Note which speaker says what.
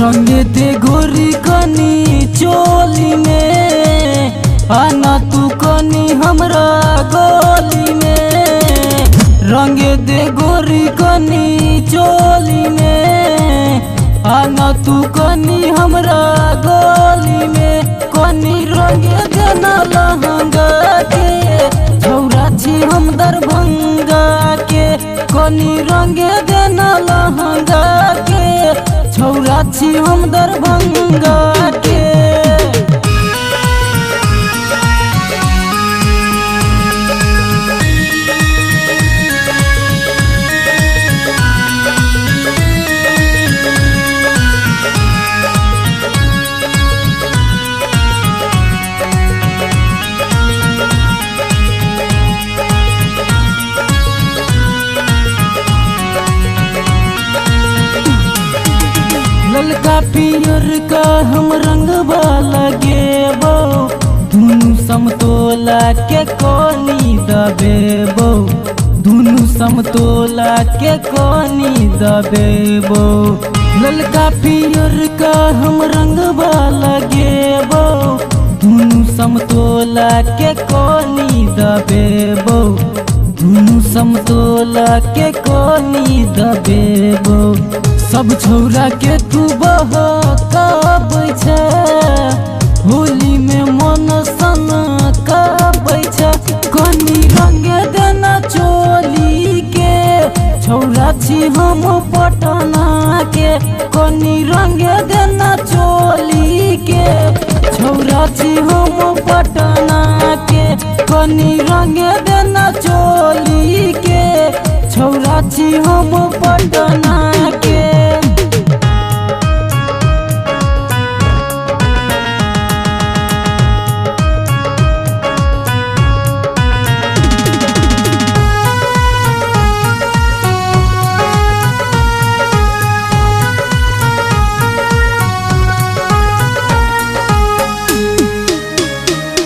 Speaker 1: रंग दे गोरी कनी चोली में, आना तू कनी हमरा गोली में। रंग दे गोरी कनी चोली में, आना तू कनी हमरा गोली में। कनी रंग देना लहंगा के, छौरा छी हम दरभंगा के। कनी रंग देना लहंगा के, छौरा छी हम दरभंगा के। ललका पियर का हम रंगवा लगेबो, दुनू समतोला के कोनी दबेबो। दुनू समतोला के कोनी दबेबो। ललका पियर का हम रंगवा लगेबो, दुनू समतोला के कोनी दबेबो। दुनू समतोला के कोनी दबेबो। सब छौरा के तू बहकाबै छै, होली में मन सनकाबै छै। कनी रंग देना चोली के, छौरा छी हम पटना के। कनी रंग देना चोली के, छौरा छी हम पटना के। कनी रंग देना चोली के, छौरा छी हम पटना